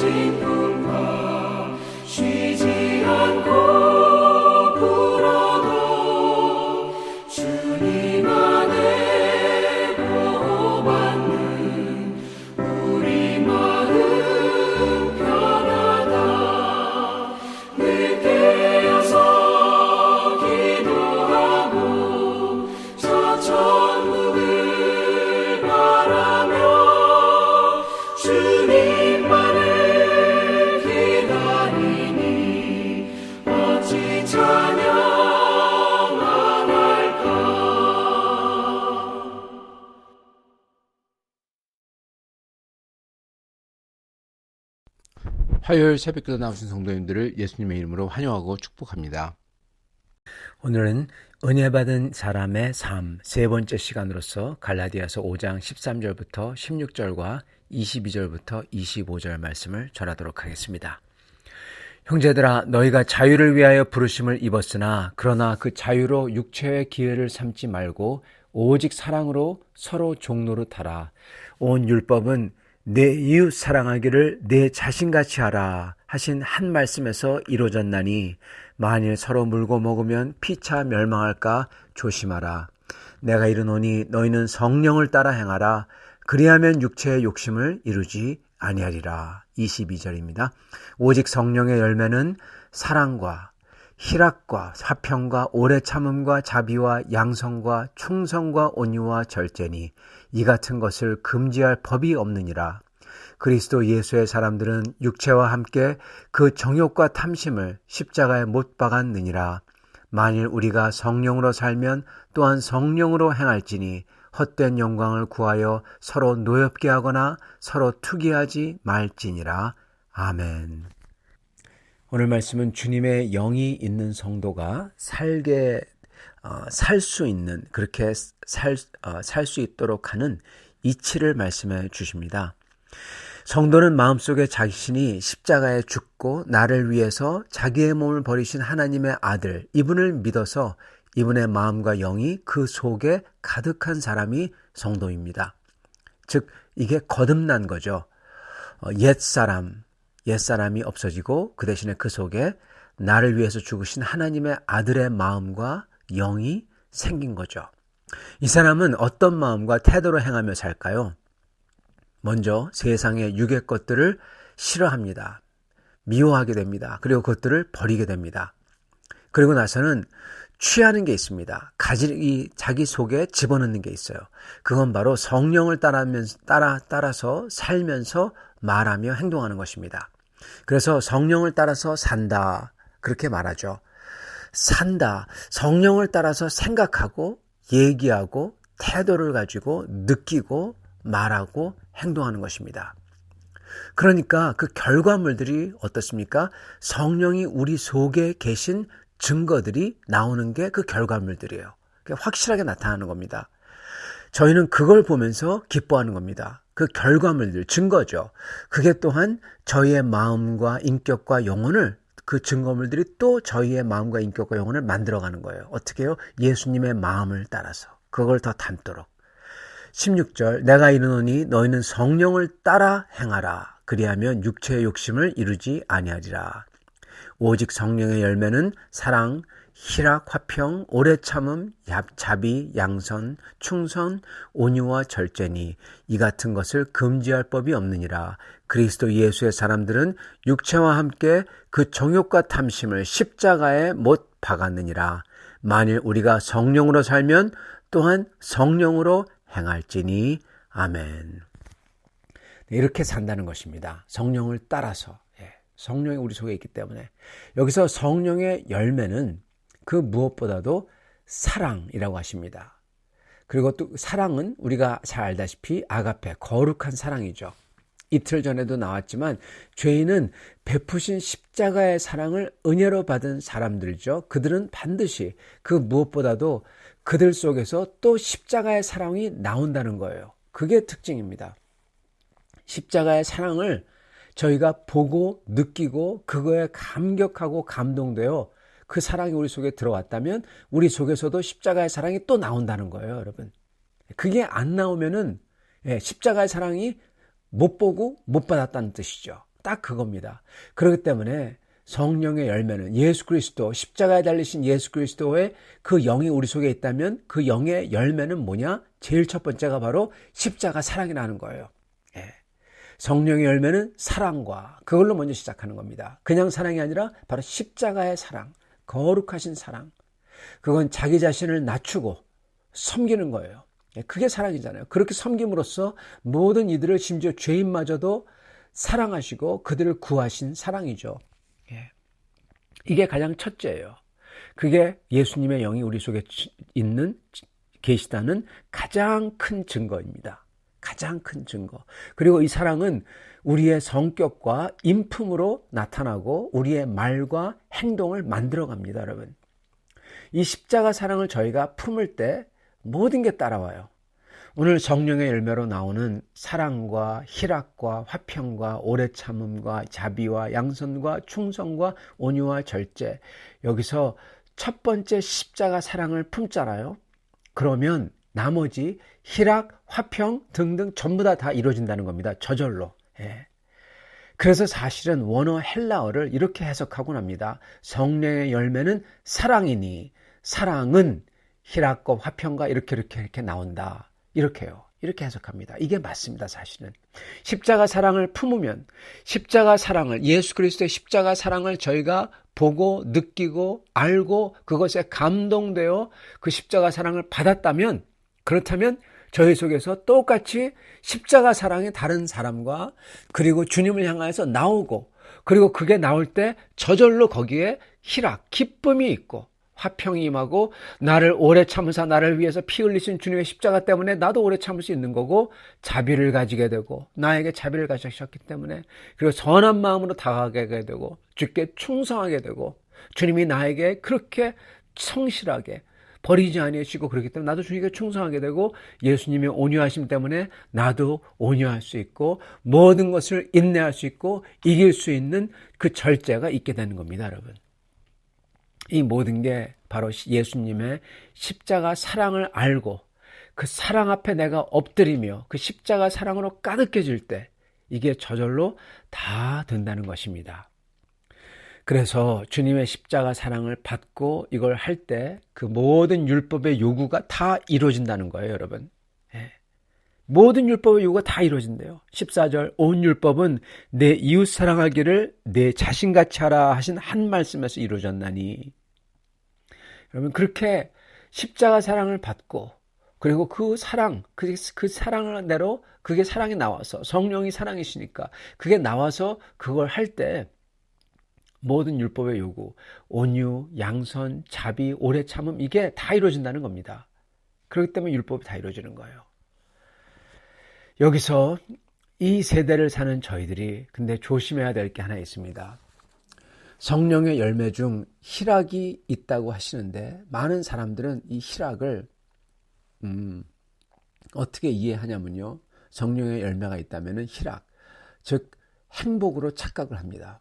진동과 쉬지 않고 불어도 주님 안에 보호받는 우리 마음 편하다. 늘 깨어서 기도하고 저 천국을 바라며 주님만을 기다리니 어찌 찬양 안 할까. 화요일 새벽기도 나오신 성도님들을 예수님의 이름으로 환영하고 축복합니다. 오늘은 은혜 받은 사람의 삶 세 번째 시간으로서 갈라디아서 5장 13절부터 16절과 22절부터 25절 말씀을 전하도록 하겠습니다. 형제들아, 너희가 자유를 위하여 부르심을 입었으나 그러나 그 자유로 육체의 기회를 삼지 말고 오직 사랑으로 서로 종노릇하라. 온 율법은 내 이웃 사랑하기를 내 자신같이 하라 하신 한 말씀에서 이루어졌나니 만일 서로 물고 먹으면 피차 멸망할까 조심하라. 내가 이르노니 너희는 성령을 따라 행하라. 그리하면 육체의 욕심을 이루지 아니하리라. 22절입니다. 오직 성령의 열매는 사랑과 희락과 화평과 오래 참음과 자비와 양성과 충성과 온유와 절제니 이 같은 것을 금지할 법이 없느니라. 그리스도 예수의 사람들은 육체와 함께 그 정욕과 탐심을 십자가에 못 박았느니라. 만일 우리가 성령으로 살면 또한 성령으로 행할지니 헛된 영광을 구하여 서로 노엽게 하거나 서로 투기하지 말지니라. 아멘. 오늘 말씀은 주님의 영이 있는 성도가 살 수 있는, 그렇게 살 수 있도록 하는 이치를 말씀해 주십니다. 성도는 마음속에 자신이 십자가에 죽고 나를 위해서 자기의 몸을 버리신 하나님의 아들, 이분을 믿어서 이분의 마음과 영이 그 속에 가득한 사람이 성도입니다. 즉 이게 거듭난 거죠. 옛사람이 없어지고 그 대신에 그 속에 나를 위해서 죽으신 하나님의 아들의 마음과 영이 생긴 거죠. 이 사람은 어떤 마음과 태도로 행하며 살까요? 먼저 세상의 육의 것들을 싫어합니다. 미워하게 됩니다. 그리고 그것들을 버리게 됩니다. 그리고 나서는 취하는 게 있습니다. 자기 속에 집어넣는 게 있어요. 그건 바로 성령을 따라서 살면서 말하며 행동하는 것입니다. 그래서 성령을 따라서 산다, 그렇게 말하죠. 산다, 성령을 따라서 생각하고 얘기하고 태도를 가지고 느끼고 말하고 행동하는 것입니다. 그러니까 그 결과물들이 어떻습니까? 성령이 우리 속에 계신 증거들이 나오는 게 그 결과물들이에요. 확실하게 나타나는 겁니다. 저희는 그걸 보면서 기뻐하는 겁니다. 그 결과물들, 증거죠. 그게 또한 저희의 마음과 인격과 영혼을, 그 증거물들이 또 저희의 마음과 인격과 영혼을 만들어가는 거예요. 어떻게 해요? 예수님의 마음을 따라서 그걸 더 닮도록. 16절, 내가 이르노니 너희는 성령을 따라 행하라. 그리하면 육체의 욕심을 이루지 아니하리라. 오직 성령의 열매는 사랑, 희락, 화평, 오래 참음, 자비, 양선, 충성, 온유와 절제니 이 같은 것을 금지할 법이 없느니라. 그리스도 예수의 사람들은 육체와 함께 그 정욕과 탐심을 십자가에 못 박았느니라. 만일 우리가 성령으로 살면 또한 성령으로 행할지니. 아멘. 이렇게 산다는 것입니다. 성령을 따라서. 성령이 우리 속에 있기 때문에. 여기서 성령의 열매는 그 무엇보다도 사랑이라고 하십니다. 그리고 또 사랑은 우리가 잘 알다시피 아가페, 거룩한 사랑이죠. 이틀 전에도 나왔지만 죄인은 베푸신 십자가의 사랑을 은혜로 받은 사람들이죠. 그들은 반드시 그 무엇보다도 그들 속에서 또 십자가의 사랑이 나온다는 거예요. 그게 특징입니다. 십자가의 사랑을 저희가 보고 느끼고 그거에 감격하고 감동되어 그 사랑이 우리 속에 들어왔다면 우리 속에서도 십자가의 사랑이 또 나온다는 거예요, 여러분. 그게 안 나오면은 십자가의 사랑이 못 보고 못 받았다는 뜻이죠. 딱 그겁니다. 그렇기 때문에 성령의 열매는 예수 그리스도, 십자가에 달리신 예수 그리스도의 그 영이 우리 속에 있다면 그 영의 열매는 뭐냐? 제일 첫 번째가 바로 십자가 사랑이라는 거예요. 예. 성령의 열매는 사랑과 그걸로 먼저 시작하는 겁니다. 그냥 사랑이 아니라 바로 십자가의 사랑, 거룩하신 사랑. 그건 자기 자신을 낮추고 섬기는 거예요. 그게 사랑이잖아요. 그렇게 섬김으로써 모든 이들을 심지어 죄인마저도 사랑하시고 그들을 구하신 사랑이죠. 이게 가장 첫째예요. 그게 예수님의 영이 우리 속에 계시다는 가장 큰 증거입니다. 가장 큰 증거. 그리고 이 사랑은 우리의 성격과 인품으로 나타나고 우리의 말과 행동을 만들어갑니다, 여러분. 이 십자가 사랑을 저희가 품을 때 모든 게 따라와요. 오늘 성령의 열매로 나오는 사랑과 희락과 화평과 오래 참음과 자비와 양선과 충성과 온유와 절제, 여기서 첫 번째 십자가 사랑을 품잖아요. 그러면 나머지 희락, 화평 등등 전부 다 이루어진다는 겁니다. 저절로. 예. 그래서 사실은 원어 헬라어를 이렇게 해석하곤 합니다. 성령의 열매는 사랑이니 사랑은 희락과 화평과 이렇게 나온다. 이렇게요. 이렇게 해석합니다. 이게 맞습니다. 사실은. 십자가 사랑을 품으면 십자가 사랑을, 예수 그리스도의 십자가 사랑을 저희가 보고 느끼고 알고 그것에 감동되어 그 십자가 사랑을 받았다면, 그렇다면 저희 속에서 똑같이 십자가 사랑이 다른 사람과 그리고 주님을 향해서 나오고, 그리고 그게 나올 때 저절로 거기에 희락, 기쁨이 있고 화평이 임하고, 나를 오래 참으사 나를 위해서 피 흘리신 주님의 십자가 때문에 나도 오래 참을 수 있는 거고, 자비를 가지게 되고, 나에게 자비를 가지셨기 때문에, 그리고 선한 마음으로 다가가게 되고, 주께 충성하게 되고, 주님이 나에게 그렇게 성실하게 버리지 아니하시고 그렇기 때문에 나도 주님께 충성하게 되고, 예수님의 온유하심 때문에 나도 온유할 수 있고 모든 것을 인내할 수 있고 이길 수 있는 그 절제가 있게 되는 겁니다, 여러분. 이 모든 게 바로 예수님의 십자가 사랑을 알고 그 사랑 앞에 내가 엎드리며 그 십자가 사랑으로 가득해질 때 이게 저절로 다 된다는 것입니다. 그래서 주님의 십자가 사랑을 받고 이걸 할 때 그 모든 율법의 요구가 다 이루어진다는 거예요, 여러분. 예. 모든 율법의 요구가 다 이루어진대요. 14절 온 율법은 내 이웃 사랑하기를 내 자신같이 하라 하신 한 말씀에서 이루어졌나니. 여러분, 그렇게 십자가 사랑을 받고 그리고 그 사랑, 그 사랑을 내로 그게 사랑이 나와서, 성령이 사랑이시니까 그게 나와서 그걸 할 때 모든 율법의 요구, 온유, 양선, 자비, 오래 참음, 이게 다 이루어진다는 겁니다. 그렇기 때문에 율법이 다 이루어지는 거예요. 여기서 이 세대를 사는 저희들이 근데 조심해야 될 게 하나 있습니다. 성령의 열매 중 희락이 있다고 하시는데 많은 사람들은 이 희락을 어떻게 이해하냐면요. 성령의 열매가 있다면 희락, 즉 행복으로 착각을 합니다.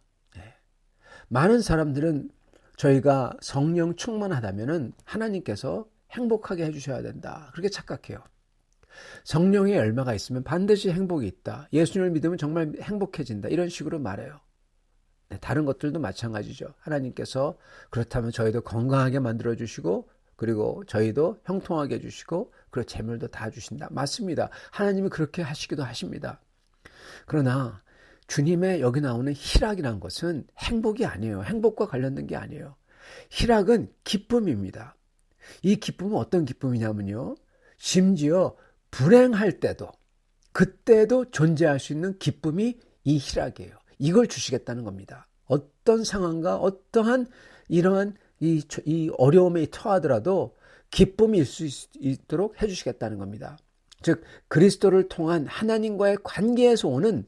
많은 사람들은 저희가 성령 충만하다면 하나님께서 행복하게 해주셔야 된다, 그렇게 착각해요. 성령의 열매가 있으면 반드시 행복이 있다, 예수님을 믿으면 정말 행복해진다, 이런 식으로 말해요. 다른 것들도 마찬가지죠. 하나님께서 그렇다면 저희도 건강하게 만들어주시고 그리고 저희도 형통하게 해주시고 그리고 재물도 다 주신다. 맞습니다. 하나님이 그렇게 하시기도 하십니다. 그러나 주님의 여기 나오는 희락이라는 것은 행복이 아니에요. 행복과 관련된 게 아니에요. 희락은 기쁨입니다. 이 기쁨은 어떤 기쁨이냐면요, 심지어 불행할 때도 그때도 존재할 수 있는 기쁨이 이 희락이에요. 이걸 주시겠다는 겁니다. 어떤 상황과 어떠한 이러한 이 어려움에 처하더라도 기쁨이 있을 수 있도록 해주시겠다는 겁니다. 즉 그리스도를 통한 하나님과의 관계에서 오는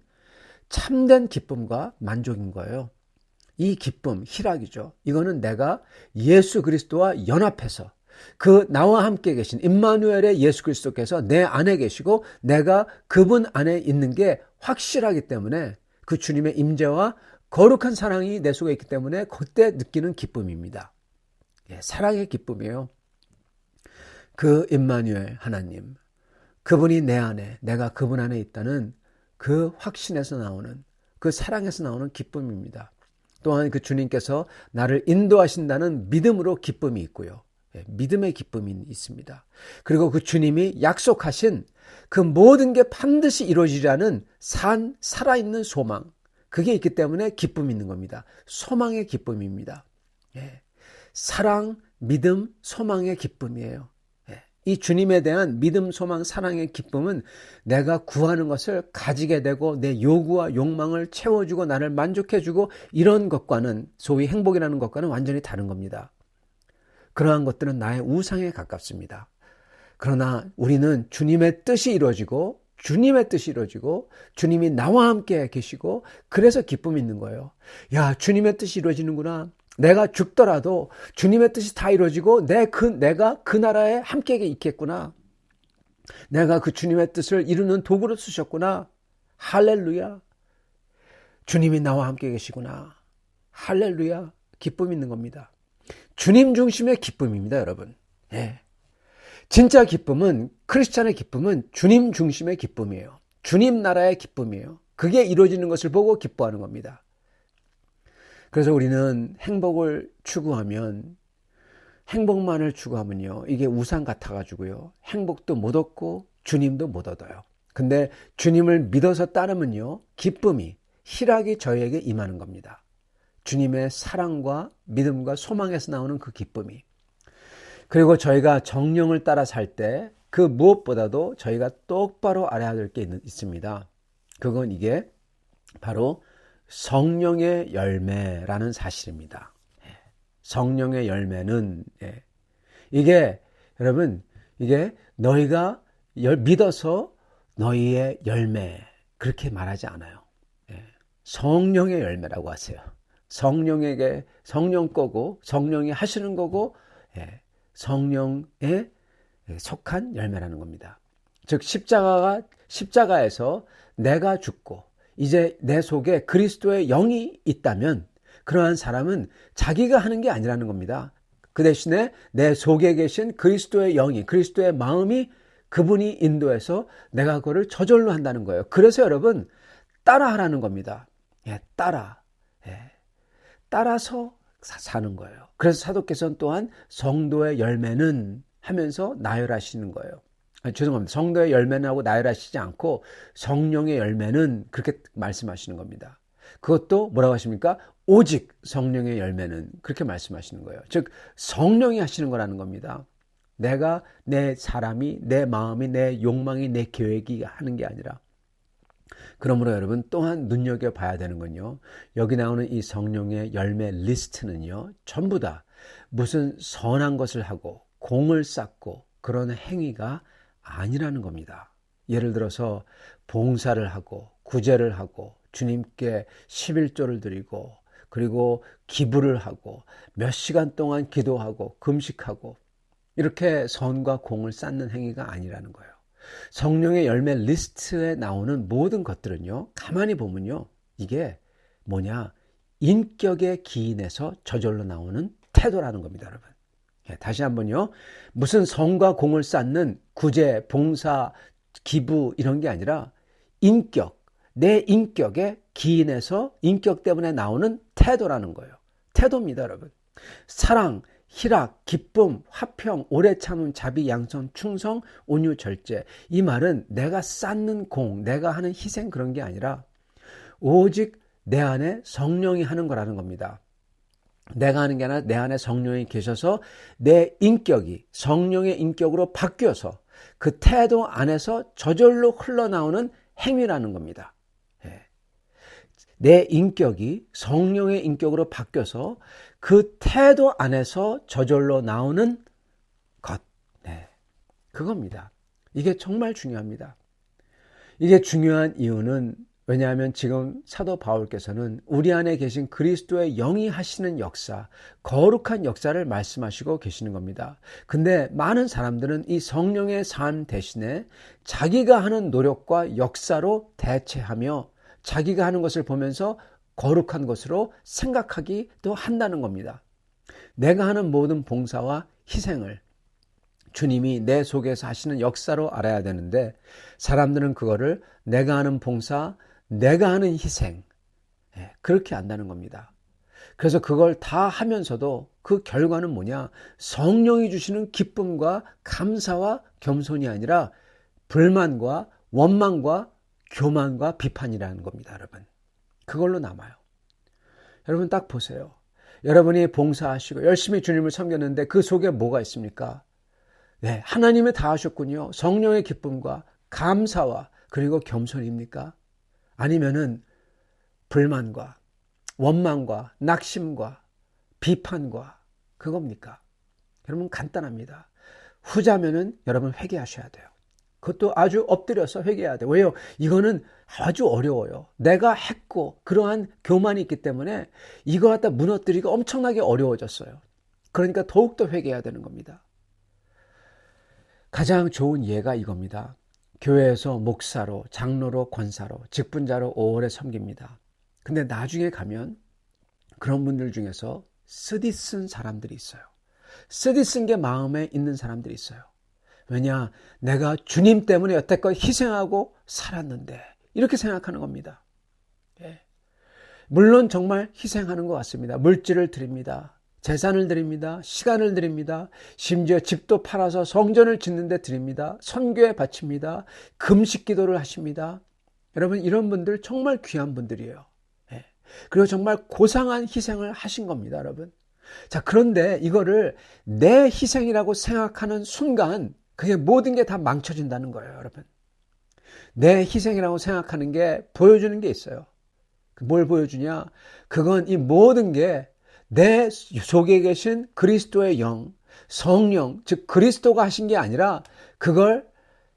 참된 기쁨과 만족인 거예요. 이 기쁨, 희락이죠. 이거는 내가 예수 그리스도와 연합해서 그 나와 함께 계신 임마누엘의 예수 그리스도께서 내 안에 계시고 내가 그분 안에 있는 게 확실하기 때문에 그 주님의 임재와 거룩한 사랑이 내 속에 있기 때문에 그때 느끼는 기쁨입니다. 사랑의 기쁨이에요. 그 임마누엘 하나님, 그분이 내 안에, 내가 그분 안에 있다는 그 확신에서 나오는 그 사랑에서 나오는 기쁨입니다. 또한 그 주님께서 나를 인도하신다는 믿음으로 기쁨이 있고요. 믿음의 기쁨이 있습니다. 그리고 그 주님이 약속하신 그 모든 게 반드시 이루어지라는 살아있는 소망, 그게 있기 때문에 기쁨이 있는 겁니다. 소망의 기쁨입니다. 사랑, 믿음, 소망의 기쁨이에요. 이 주님에 대한 믿음, 소망, 사랑의 기쁨은 내가 구하는 것을 가지게 되고 내 요구와 욕망을 채워주고 나를 만족해주고 이런 것과는, 소위 행복이라는 것과는 완전히 다른 겁니다. 그러한 것들은 나의 우상에 가깝습니다. 그러나 우리는 주님의 뜻이 이루어지고 주님이 나와 함께 계시고 그래서 기쁨이 있는 거예요. 야, 주님의 뜻이 이루어지는구나. 내가 죽더라도 주님의 뜻이 다 이루어지고 내가 그 나라에 함께 있겠구나. 내가 그 주님의 뜻을 이루는 도구로 쓰셨구나. 할렐루야. 주님이 나와 함께 계시구나. 할렐루야. 기쁨이 있는 겁니다. 주님 중심의 기쁨입니다, 여러분. 진짜 기쁨은, 크리스찬의 기쁨은 주님 중심의 기쁨이에요. 주님 나라의 기쁨이에요. 그게 이루어지는 것을 보고 기뻐하는 겁니다. 그래서 우리는 행복을 추구하면, 행복만을 추구하면요, 이게 우상 같아가지고요, 행복도 못 얻고 주님도 못 얻어요. 근데 주님을 믿어서 따르면요, 기쁨이, 희락이 저희에게 임하는 겁니다. 주님의 사랑과 믿음과 소망에서 나오는 그 기쁨이. 그리고 저희가 정령을 따라 살 때 그 무엇보다도 저희가 똑바로 알아야 될 게 있습니다. 그건 이게 바로 성령의 열매라는 사실입니다. 성령의 열매는, 이게 여러분, 이게 너희가 믿어서 너희의 열매, 그렇게 말하지 않아요. 성령의 열매라고 하세요. 성령 거고, 성령이 하시는 거고, 성령에 속한 열매라는 겁니다. 즉 십자가에서 내가 죽고 이제 내 속에 그리스도의 영이 있다면 그러한 사람은 자기가 하는 게 아니라는 겁니다. 그 대신에 내 속에 계신 그리스도의 영이, 그리스도의 마음이, 그분이 인도해서 내가 그거를 저절로 한다는 거예요. 그래서 여러분, 따라하라는 겁니다. 따라서 사는 거예요. 그래서 사도께서는 또한 성도의 열매는 하면서 나열하시는 거예요. 죄송합니다. 성도의 열매는 하고 나열하시지 않고 성령의 열매는 그렇게 말씀하시는 겁니다. 그것도 뭐라고 하십니까? 오직 성령의 열매는, 그렇게 말씀하시는 거예요. 즉 성령이 하시는 거라는 겁니다. 내가, 내 사람이, 내 마음이, 내 욕망이, 내 계획이 하는 게 아니라. 그러므로 여러분, 또한 눈여겨봐야 되는 건요, 여기 나오는 이 성령의 열매 리스트는요, 전부 다 무슨 선한 것을 하고 공을 쌓고 그런 행위가 아니라는 겁니다. 예를 들어서 봉사를 하고 구제를 하고 주님께 11조를 드리고 그리고 기부를 하고 몇 시간 동안 기도하고 금식하고 이렇게 선과 공을 쌓는 행위가 아니라는 거예요. 성령의 열매 리스트에 나오는 모든 것들은요, 가만히 보면요, 이게 뭐냐, 인격의 기인에서 저절로 나오는 태도라는 겁니다, 여러분. 다시 한번요, 무슨 성과 공을 쌓는 구제, 봉사, 기부 이런 게 아니라 인격, 내 인격의 기인에서 인격 때문에 나오는 태도라는 거예요. 태도입니다, 여러분. 사랑, 희락, 기쁨, 화평, 오래 참음, 자비, 양선, 충성, 온유, 절제. 이 말은 내가 쌓는 공, 내가 하는 희생 그런 게 아니라 오직 내 안에 성령이 하는 거라는 겁니다. 내가 하는 게 아니라 내 안에 성령이 계셔서 내 인격이 성령의 인격으로 바뀌어서 그 태도 안에서 저절로 흘러나오는 행위라는 겁니다. 내 인격이 성령의 인격으로 바뀌어서 그 태도 안에서 저절로 나오는 것. 그겁니다. 이게 정말 중요합니다. 이게 중요한 이유는, 왜냐하면 지금 사도 바울께서는 우리 안에 계신 그리스도의 영이 하시는 역사, 거룩한 역사를 말씀하시고 계시는 겁니다. 근데 많은 사람들은 이 성령의 삶 대신에 자기가 하는 노력과 역사로 대체하며 자기가 하는 것을 보면서 거룩한 것으로 생각하기도 한다는 겁니다. 내가 하는 모든 봉사와 희생을 주님이 내 속에서 하시는 역사로 알아야 되는데, 사람들은 그거를 내가 하는 봉사, 내가 하는 희생, 그렇게 안다는 겁니다. 그래서 그걸 다 하면서도 그 결과는 뭐냐? 성령이 주시는 기쁨과 감사와 겸손이 아니라 불만과 원망과 교만과 비판이라는 겁니다, 여러분. 그걸로 남아요. 여러분 딱 보세요. 여러분이 봉사하시고 열심히 주님을 섬겼는데 그 속에 뭐가 있습니까? 네, 하나님이 다 하셨군요. 성령의 기쁨과 감사와 그리고 겸손입니까? 아니면은 불만과 원망과 낙심과 비판과 그겁니까? 여러분 간단합니다. 후자면은 여러분 회개하셔야 돼요. 그것도 아주 엎드려서 회개해야 돼요. 왜요? 이거는 아주 어려워요. 내가 했고 그러한 교만이 있기 때문에 이거 갖다 무너뜨리기가 엄청나게 어려워졌어요. 그러니까 더욱더 회개해야 되는 겁니다. 가장 좋은 예가 이겁니다. 교회에서 목사로, 장로로, 권사로, 직분자로 오래 섬깁니다. 근데 나중에 가면 그런 분들 중에서 쓰디쓴 사람들이 있어요. 쓰디쓴 게 마음에 있는 사람들이 있어요. 왜냐? 내가 주님 때문에 여태껏 희생하고 살았는데 이렇게 생각하는 겁니다. 물론 정말 희생하는 것 같습니다. 물질을 드립니다. 재산을 드립니다. 시간을 드립니다. 심지어 집도 팔아서 성전을 짓는 데 드립니다. 선교에 바칩니다. 금식 기도를 하십니다. 여러분 이런 분들 정말 귀한 분들이에요. 그리고 정말 고상한 희생을 하신 겁니다, 여러분. 자, 그런데 이거를 내 희생이라고 생각하는 순간 그게 모든 게 다 망쳐진다는 거예요, 여러분. 내 희생이라고 생각하는 게 보여주는 게 있어요. 뭘 보여주냐? 그건 이 모든 게 내 속에 계신 그리스도의 영, 성령, 즉 그리스도가 하신 게 아니라 그걸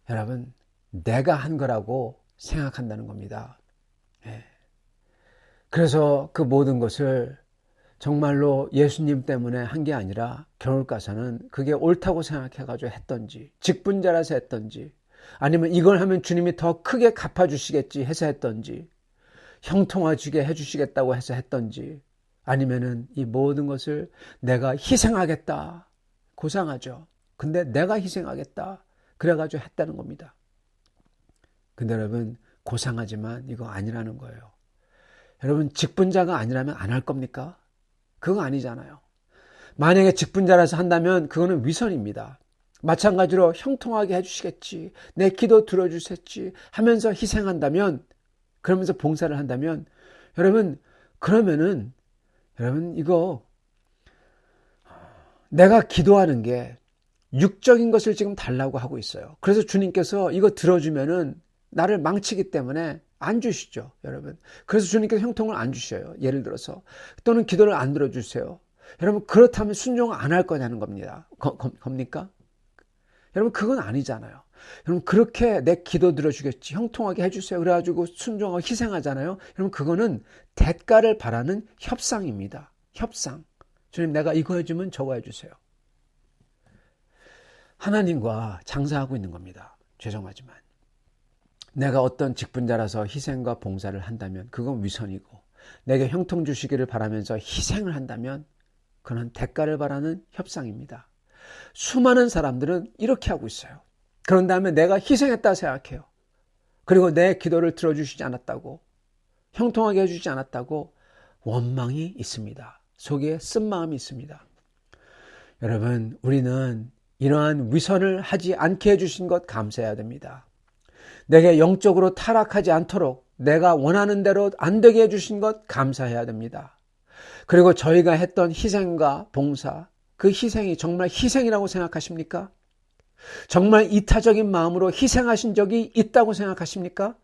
여러분 내가 한 거라고 생각한다는 겁니다. 그래서 그 모든 것을 정말로 예수님 때문에 한 게 아니라 겨울 가서는 그게 옳다고 생각해가지고 했던지, 직분자라서 했던지, 아니면 이걸 하면 주님이 더 크게 갚아주시겠지 해서 했던지, 형통해지게 해주시겠다고 해서 했던지, 아니면은 이 모든 것을 내가 희생하겠다. 고상하죠. 근데 내가 희생하겠다. 그래가지고 했다는 겁니다. 근데 여러분 고상하지만 이거 아니라는 거예요. 여러분 직분자가 아니라면 안 할 겁니까? 그거 아니잖아요. 만약에 직분자라서 한다면 그거는 위선입니다. 마찬가지로 형통하게 해주시겠지, 내 기도 들어주셨지 하면서 희생한다면, 그러면서 봉사를 한다면 그러면은 여러분 이거 내가 기도하는 게 육적인 것을 지금 달라고 하고 있어요. 그래서 주님께서 이거 들어주면은 나를 망치기 때문에 안 주시죠, 여러분. 그래서 주님께서 형통을 안 주셔요. 예를 들어서 또는 기도를 안 들어주세요. 여러분 그렇다면 순종 안 할 거냐는 겁니다. 겁니까? 여러분 그건 아니잖아요. 여러분 그렇게 내 기도 들어주겠지, 형통하게 해주세요 그래가지고 순종하고 희생하잖아요. 여러분 그거는 대가를 바라는 협상입니다. 협상. 주님 내가 이거 해주면 저거 해주세요. 하나님과 장사하고 있는 겁니다. 죄송하지만 내가 어떤 직분자라서 희생과 봉사를 한다면 그건 위선이고, 내게 형통 주시기를 바라면서 희생을 한다면 그건 대가를 바라는 협상입니다. 수많은 사람들은 이렇게 하고 있어요. 그런 다음에 내가 희생했다 생각해요. 그리고 내 기도를 들어주시지 않았다고, 형통하게 해주지 않았다고 원망이 있습니다. 속에 쓴마음이 있습니다. 여러분 우리는 이러한 위선을 하지 않게 해주신 것 감사해야 됩니다. 내게 영적으로 타락하지 않도록 내가 원하는 대로 안 되게 해주신 것 감사해야 됩니다. 그리고 저희가 했던 희생과 봉사, 그 희생이 정말 희생이라고 생각하십니까? 정말 이타적인 마음으로 희생하신 적이 있다고 생각하십니까?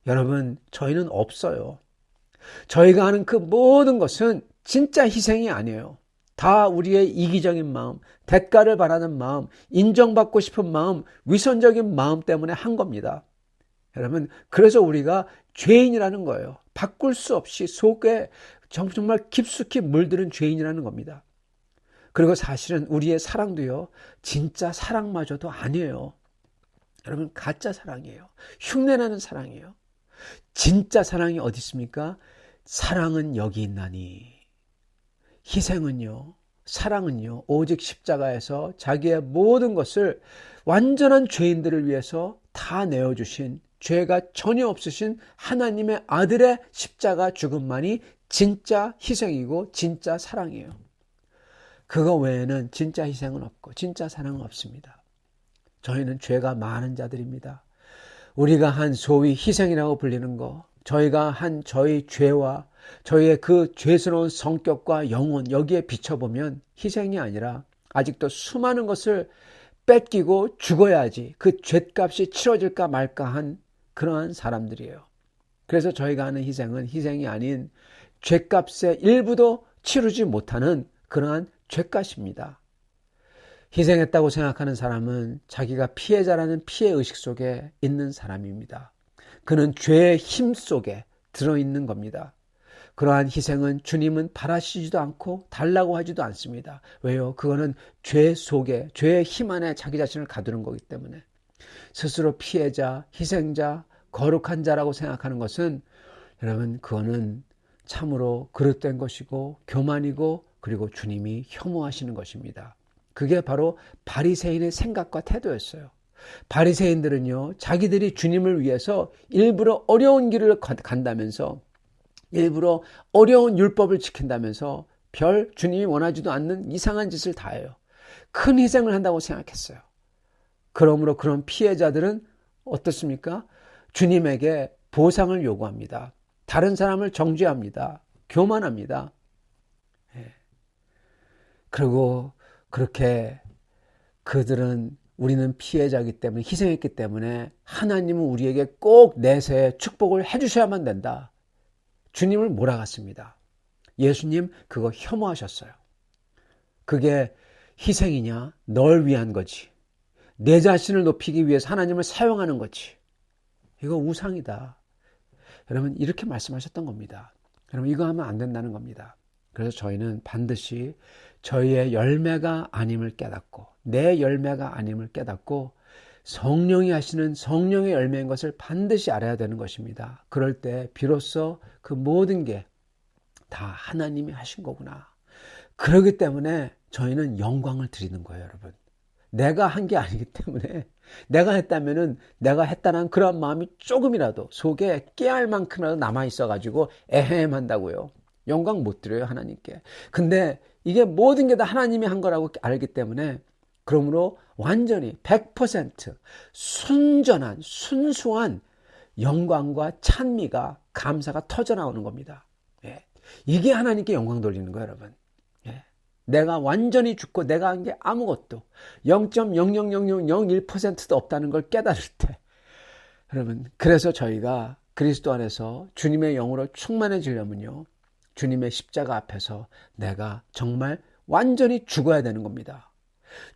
여러분 저희는 없어요. 저희가 하는 그 모든 것은 진짜 희생이 아니에요. 다 우리의 이기적인 마음, 대가를 바라는 마음, 인정받고 싶은 마음, 위선적인 마음 때문에 한 겁니다. 여러분 그래서 우리가 죄인이라는 거예요. 바꿀 수 없이 속에 정말 깊숙이 물들은 죄인이라는 겁니다. 그리고 사실은 우리의 사랑도요, 진짜 사랑마저도 아니에요. 여러분 가짜 사랑이에요. 흉내나는 사랑이에요. 진짜 사랑이 어디 있습니까? 사랑은 여기 있나니. 희생은요, 사랑은요, 오직 십자가에서 자기의 모든 것을 완전한 죄인들을 위해서 다 내어주신 죄가 전혀 없으신 하나님의 아들의 십자가 죽음만이 진짜 희생이고 진짜 사랑이에요. 그거 외에는 진짜 희생은 없고 진짜 사랑은 없습니다. 저희는 죄가 많은 자들입니다. 우리가 한 소위 희생이라고 불리는 거, 저희가 한 저희 죄와 저희의 그 죄스러운 성격과 영혼, 여기에 비춰보면 희생이 아니라 아직도 수많은 것을 뺏기고 죽어야지 그 죗값이 치러질까 말까 한 그러한 사람들이에요. 그래서 저희가 하는 희생은 희생이 아닌 죗값의 일부도 치르지 못하는 그러한 죗값입니다. 희생했다고 생각하는 사람은 자기가 피해자라는 피해의식 속에 있는 사람입니다. 그는 죄의 힘 속에 들어있는 겁니다. 그러한 희생은 주님은 바라시지도 않고 달라고 하지도 않습니다. 왜요? 그거는 죄 속에, 죄의 힘 안에 자기 자신을 가두는 거기 때문에. 스스로 피해자, 희생자, 거룩한 자라고 생각하는 것은 여러분 그거는 참으로 그릇된 것이고 교만이고 그리고 주님이 혐오하시는 것입니다. 그게 바로 바리새인의 생각과 태도였어요. 바리새인들은요, 자기들이 주님을 위해서 일부러 어려운 길을 간다면서 일부러 어려운 율법을 지킨다면서 별 주님이 원하지도 않는 이상한 짓을 다 해요. 큰 희생을 한다고 생각했어요. 그러므로 그런 피해자들은 어떻습니까? 주님에게 보상을 요구합니다. 다른 사람을 정죄합니다. 교만합니다. 그리고 그렇게 그들은 우리는 피해자이기 때문에 희생했기 때문에 하나님은 우리에게 꼭 내세에 축복을 해주셔야만 된다. 주님을 몰아갔습니다. 예수님 그거 혐오하셨어요. 그게 희생이냐? 널 위한 거지. 내 자신을 높이기 위해서 하나님을 사용하는 거지. 이거 우상이다. 여러분 이렇게 말씀하셨던 겁니다. 여러분 이거 하면 안 된다는 겁니다. 그래서 저희는 반드시 저희의 열매가 아님을 깨닫고 내 열매가 아님을 깨닫고 성령이 하시는 성령의 열매인 것을 반드시 알아야 되는 것입니다. 그럴 때 비로소 그 모든 게 다 하나님이 하신 거구나. 그렇기 때문에 저희는 영광을 드리는 거예요, 여러분. 내가 한 게 아니기 때문에 내가 했다면은 내가 했다는 그런 마음이 조금이라도 속에 깨알 만큼이라도 남아 있어가지고 에헴 한다고요. 영광 못 드려요, 하나님께. 근데 이게 모든 게 다 하나님이 한 거라고 알기 때문에 그러므로 완전히 100% 순전한 순수한 영광과 찬미가 감사가 터져 나오는 겁니다. 예. 이게 하나님께 영광 돌리는 거예요, 여러분. 예. 내가 완전히 죽고 내가 한 게 아무것도 0.00001%도 없다는 걸 깨달을 때 여러분 그래서 저희가 그리스도 안에서 주님의 영으로 충만해지려면요. 주님의 십자가 앞에서 내가 정말 완전히 죽어야 되는 겁니다.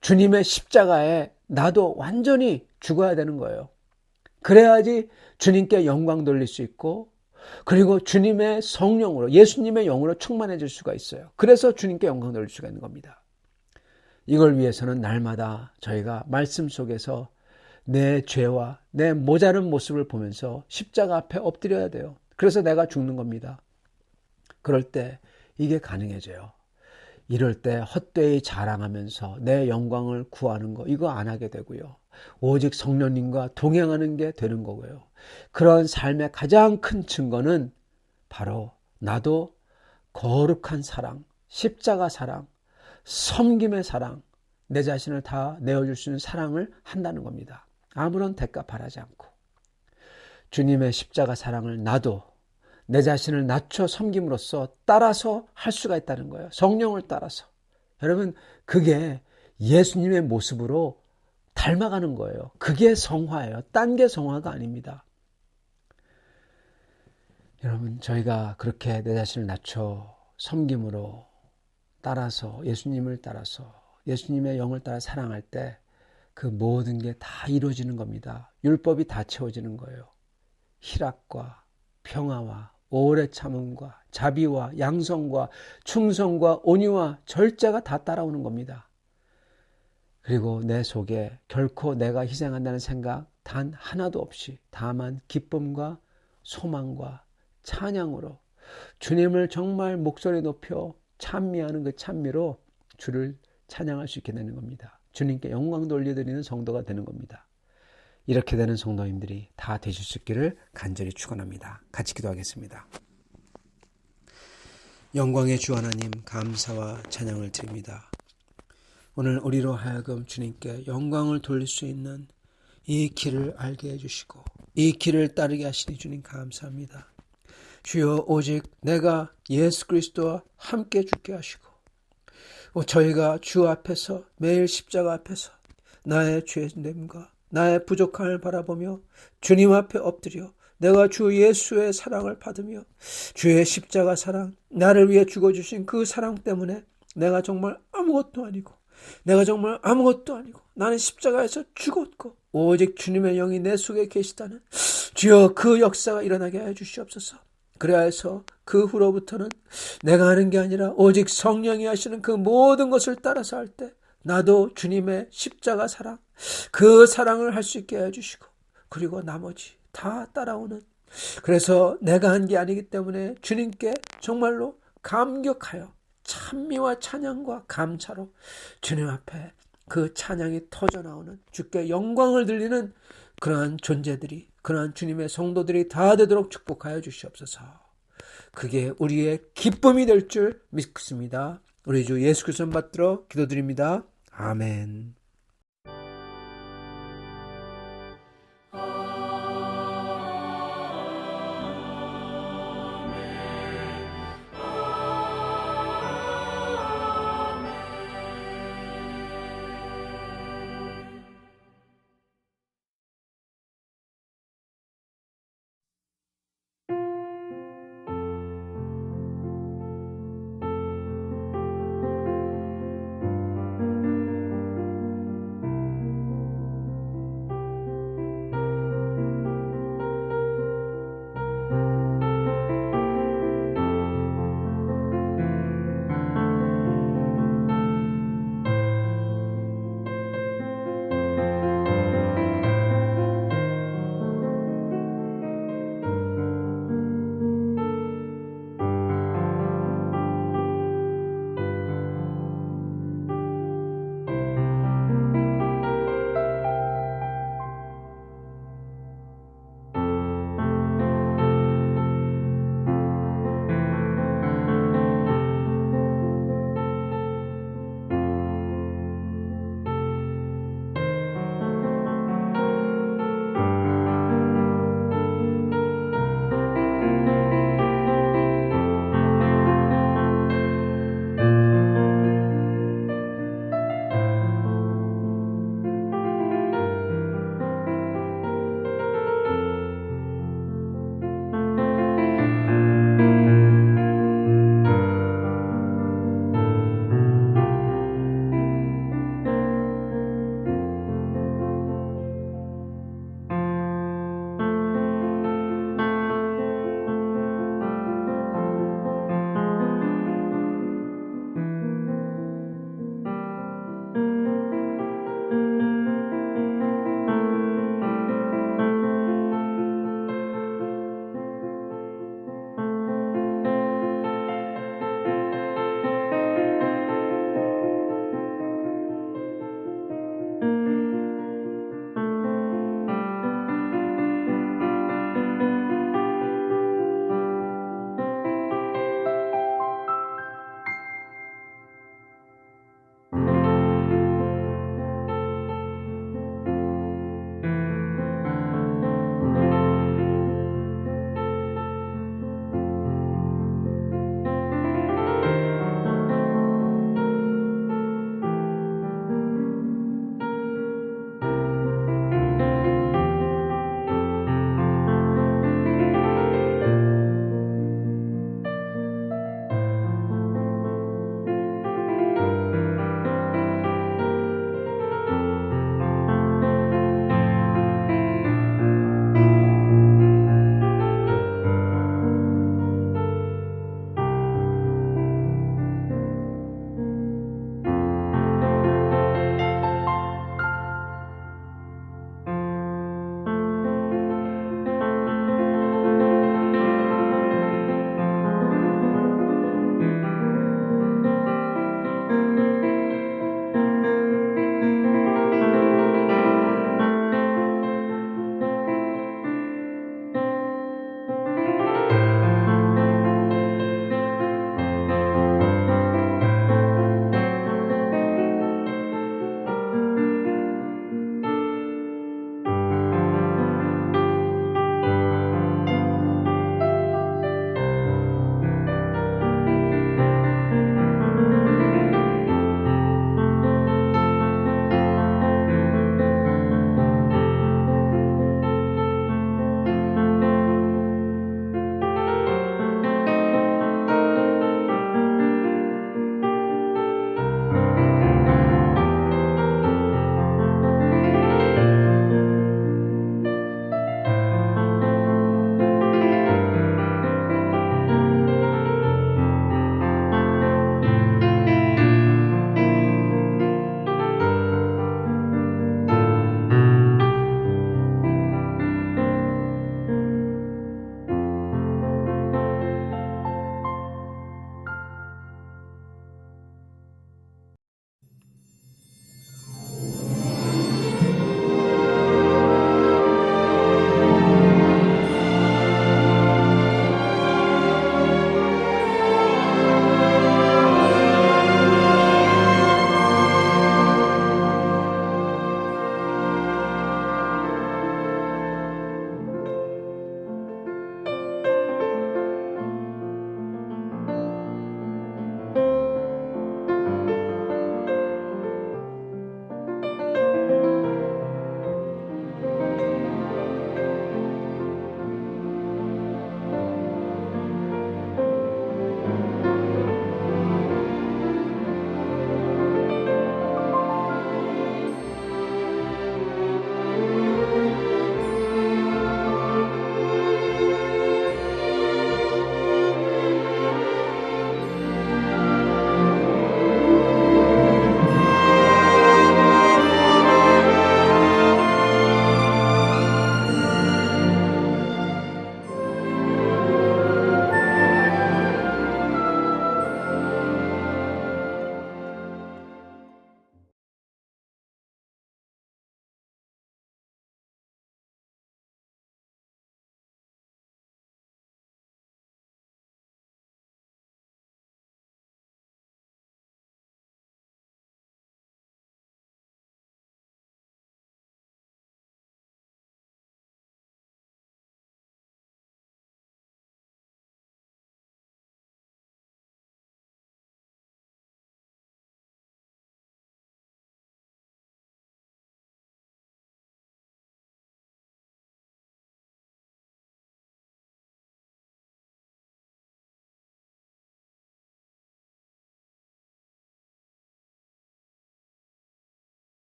주님의 십자가에 나도 완전히 죽어야 되는 거예요. 그래야지 주님께 영광 돌릴 수 있고 그리고 주님의 성령으로 예수님의 영으로 충만해질 수가 있어요. 그래서 주님께 영광 돌릴 수가 있는 겁니다. 이걸 위해서는 날마다 저희가 말씀 속에서 내 죄와 내 모자른 모습을 보면서 십자가 앞에 엎드려야 돼요. 그래서 내가 죽는 겁니다. 그럴 때 이게 가능해져요. 이럴 때 헛되이 자랑하면서 내 영광을 구하는 거 이거 안 하게 되고요. 오직 성령님과 동행하는 게 되는 거고요. 그런 삶의 가장 큰 증거는 바로 나도 거룩한 사랑, 십자가 사랑, 섬김의 사랑, 내 자신을 다 내어줄 수 있는 사랑을 한다는 겁니다. 아무런 대가 바라지 않고 주님의 십자가 사랑을 나도 내 자신을 낮춰 섬김으로써 따라서 할 수가 있다는 거예요. 성령을 따라서. 여러분 그게 예수님의 모습으로 닮아가는 거예요. 그게 성화예요. 딴 게 성화가 아닙니다. 여러분 저희가 그렇게 내 자신을 낮춰 섬김으로 따라서 예수님을 따라서 예수님의 영을 따라 사랑할 때 그 모든 게 다 이루어지는 겁니다. 율법이 다 채워지는 거예요. 희락과 평화와 오래 참음과 자비와 양성과 충성과 온유와 절제가 다 따라오는 겁니다. 그리고 내 속에 결코 내가 희생한다는 생각 단 하나도 없이 다만 기쁨과 소망과 찬양으로 주님을 정말 목소리 높여 찬미하는 그 찬미로 주를 찬양할 수 있게 되는 겁니다. 주님께 영광 돌려드리는 성도가 되는 겁니다. 이렇게 되는 성도님들이 다 되실 수 있기를 간절히 축원합니다. 같이 기도하겠습니다. 영광의 주 하나님, 감사와 찬양을 드립니다. 오늘 우리로 하여금 주님께 영광을 돌릴 수 있는 이 길을 알게 해주시고 이 길을 따르게 하시니 주님 감사합니다. 주여, 오직 내가 예수 그리스도와 함께 죽게 하시고 저희가 주 앞에서 매일 십자가 앞에서 나의 죄됨과 나의 부족함을 바라보며 주님 앞에 엎드려 내가 주 예수의 사랑을 받으며 주의 십자가 사랑, 나를 위해 죽어주신 그 사랑 때문에 내가 정말 아무것도 아니고 나는 십자가에서 죽었고 오직 주님의 영이 내 속에 계시다는 주여, 그 역사가 일어나게 해 주시옵소서. 그래야 해서 그 후로부터는 내가 하는 게 아니라 오직 성령이 하시는 그 모든 것을 따라서 할 때 나도 주님의 십자가 사랑, 그 사랑을 할 수 있게 해주시고 그리고 나머지 다 따라오는, 그래서 내가 한 게 아니기 때문에 주님께 정말로 감격하여 찬미와 찬양과 감사로 주님 앞에 그 찬양이 터져나오는, 주께 영광을 들리는 그러한 존재들이, 그러한 주님의 성도들이 다 되도록 축복하여 주시옵소서. 그게 우리의 기쁨이 될 줄 믿습니다. 우리 주 예수 그리스도 받들어 기도드립니다. 아멘.